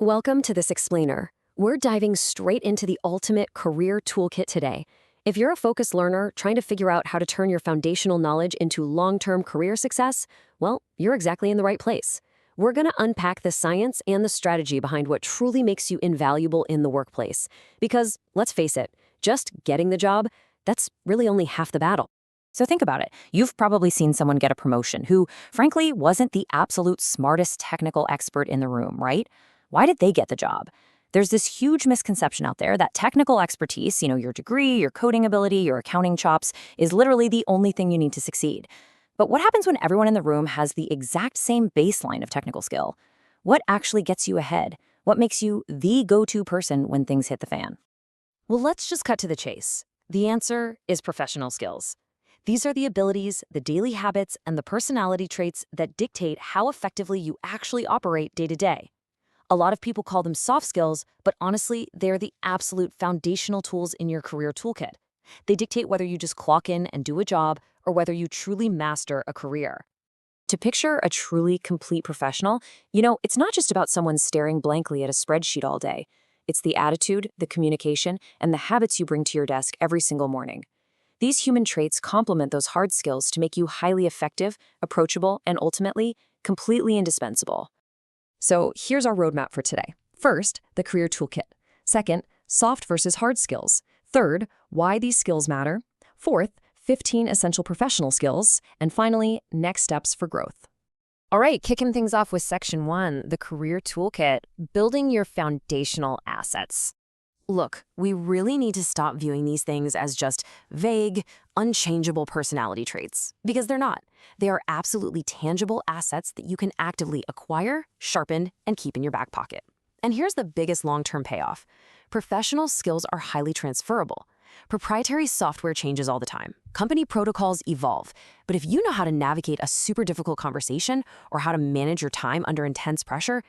Welcome to this explainer. We're diving straight into the ultimate career toolkit today. If you're a focused learner trying to figure out how to turn your foundational knowledge into long-term career success, well, you're exactly in the right place. We're going to unpack the science and the strategy behind what truly makes you invaluable in the workplace. Because, let's face it, just getting the job, that's really only half the battle. So think about it. You've probably seen someone get a promotion who, frankly, wasn't the absolute smartest technical expert in the room, right? Why did they get the job? There's this huge misconception out there that technical expertise, your degree, your coding ability, your accounting chops, is literally the only thing you need to succeed. But what happens when everyone in the room has the exact same baseline of technical skill? What actually gets you ahead? What makes you the go-to person when things hit the fan? Well, let's just cut to the chase. The answer is professional skills. These are the abilities, the daily habits, and the personality traits that dictate how effectively you actually operate day to day. A lot of people call them soft skills, but honestly, they're the absolute foundational tools in your career toolkit. They dictate whether you just clock in and do a job or whether you truly master a career. To picture a truly complete professional, it's not just about someone staring blankly at a spreadsheet all day. It's the attitude, the communication, and the habits you bring to your desk every single morning. These human traits complement those hard skills to make you highly effective, approachable, and ultimately, completely indispensable. So here's our roadmap for today. First, the career toolkit. Second, soft versus hard skills. Third, why these skills matter. Fourth, 15 essential professional skills. And finally, next steps for growth. All right, kicking things off with section 1, the career toolkit, building your foundational assets. Look, we really need to stop viewing these things as just vague, unchangeable personality traits, because they're not. They are absolutely tangible assets that you can actively acquire, sharpen, and keep in your back pocket. And here's the biggest long-term payoff. Professional skills are highly transferable. Proprietary software changes all the time. Company protocols evolve. But if you know how to navigate a super difficult conversation or how to manage your time under intense pressure,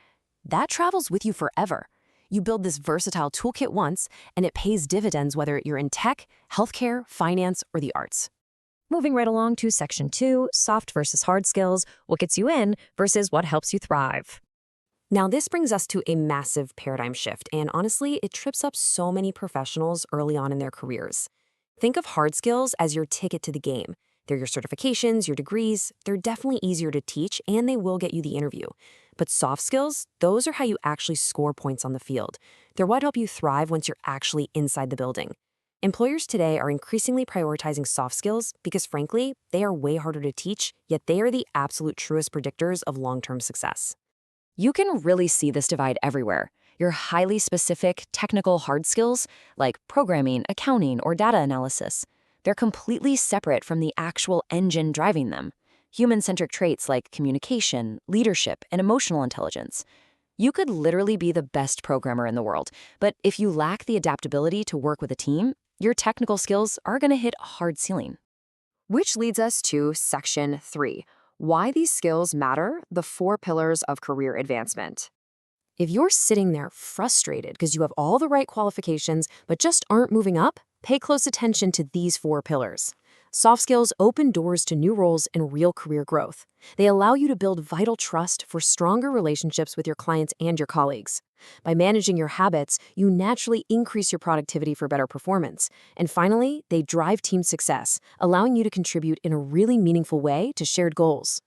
that travels with you forever. You build this versatile toolkit once, and it pays dividends whether you're in tech, healthcare, finance, or the arts. Moving right along to section 2, soft versus hard skills, what gets you in versus what helps you thrive. Now, this brings us to a massive paradigm shift, and honestly, it trips up so many professionals early on in their careers. Think of hard skills as your ticket to the game. They're your certifications, your degrees. They're definitely easier to teach, and they will get you the interview. But soft skills, those are how you actually score points on the field. They're what help you thrive once you're actually inside the building. Employers today are increasingly prioritizing soft skills because, frankly, they are way harder to teach, yet they are the absolute truest predictors of long-term success. You can really see this divide everywhere. Your highly specific, technical hard skills, like programming, accounting, or data analysis, they're completely separate from the actual engine driving them. Human-centric traits like communication, leadership, and emotional intelligence. You could literally be the best programmer in the world, but if you lack the adaptability to work with a team, your technical skills are going to hit a hard ceiling. Which leads us to section 3, why these skills matter, the 4 pillars of career advancement. If you're sitting there frustrated because you have all the right qualifications but just aren't moving up, pay close attention to these 4 pillars. Soft skills open doors to new roles and real career growth. They allow you to build vital trust for stronger relationships with your clients and your colleagues. By managing your habits, you naturally increase your productivity for better performance. And finally, they drive team success, allowing you to contribute in a really meaningful way to shared goals.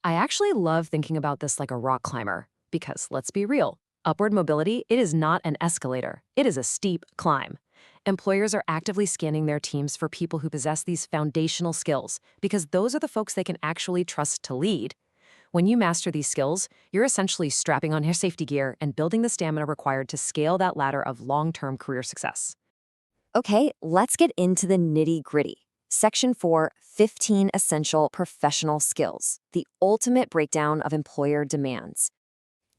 I actually love thinking about this like a rock climber, because let's be real, upward mobility, it is not an escalator. It is a steep climb. Employers are actively scanning their teams for people who possess these foundational skills because those are the folks they can actually trust to lead. When you master these skills, you're essentially strapping on your safety gear and building the stamina required to scale that ladder of long-term career success. Okay, let's get into the nitty-gritty. Section 4, 15 essential professional skills, the ultimate breakdown of employer demands.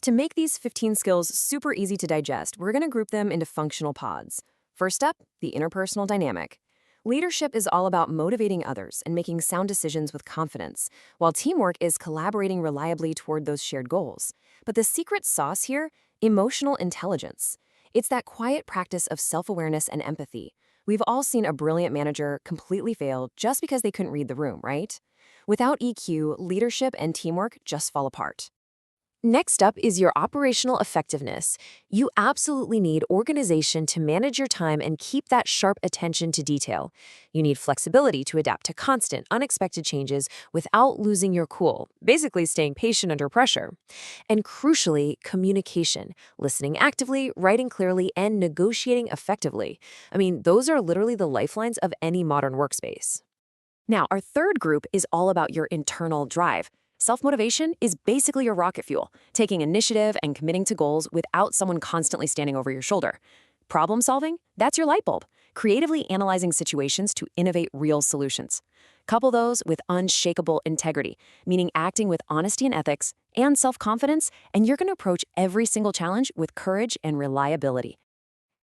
To make these 15 skills super easy to digest, we're going to group them into functional pods. First up, the interpersonal dynamic. Leadership is all about motivating others and making sound decisions with confidence, while teamwork is collaborating reliably toward those shared goals. But the secret sauce here, emotional intelligence. It's that quiet practice of self-awareness and empathy. We've all seen a brilliant manager completely fail just because they couldn't read the room, right? Without EQ, leadership and teamwork just fall apart. Next up is your operational effectiveness. You absolutely need organization to manage your time and keep that sharp attention to detail. You need flexibility to adapt to constant, unexpected changes without losing your cool, basically staying patient under pressure. And crucially, communication, listening actively, writing clearly, and negotiating effectively. I mean, those are literally the lifelines of any modern workspace. Now, our third group is all about your internal drive. Self-motivation is basically your rocket fuel, taking initiative and committing to goals without someone constantly standing over your shoulder. Problem solving? That's your light bulb, creatively analyzing situations to innovate real solutions. Couple those with unshakable integrity, meaning acting with honesty and ethics, and self-confidence, and you're going to approach every single challenge with courage and reliability.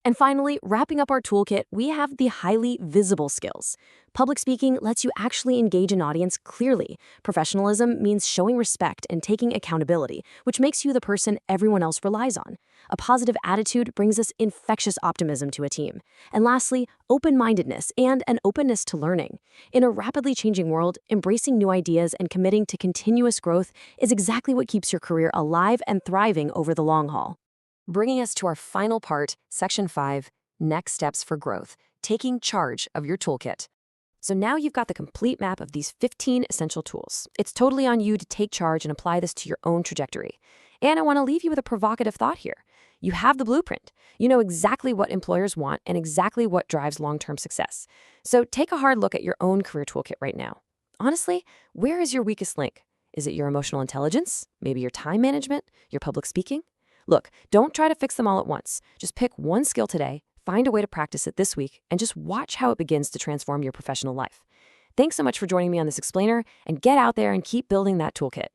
And finally, wrapping up our toolkit, we have the highly visible skills. Public speaking lets you actually engage an audience clearly. Professionalism means showing respect and taking accountability, which makes you the person everyone else relies on. A positive attitude brings us infectious optimism to a team. And lastly, open-mindedness and an openness to learning. In a rapidly changing world, embracing new ideas and committing to continuous growth is exactly what keeps your career alive and thriving over the long haul. Bringing us to our final part, Section 5, Next Steps for Growth, taking charge of your toolkit. So now you've got the complete map of these 15 essential tools. It's totally on you to take charge and apply this to your own trajectory. And I want to leave you with a provocative thought here. You have the blueprint. You know exactly what employers want and exactly what drives long-term success. So take a hard look at your own career toolkit right now. Honestly, where is your weakest link? Is it your emotional intelligence? Maybe your time management? Your public speaking? Look, don't try to fix them all at once. Just pick one skill today, find a way to practice it this week, and just watch how it begins to transform your professional life. Thanks so much for joining me on this explainer, and get out there and keep building that toolkit.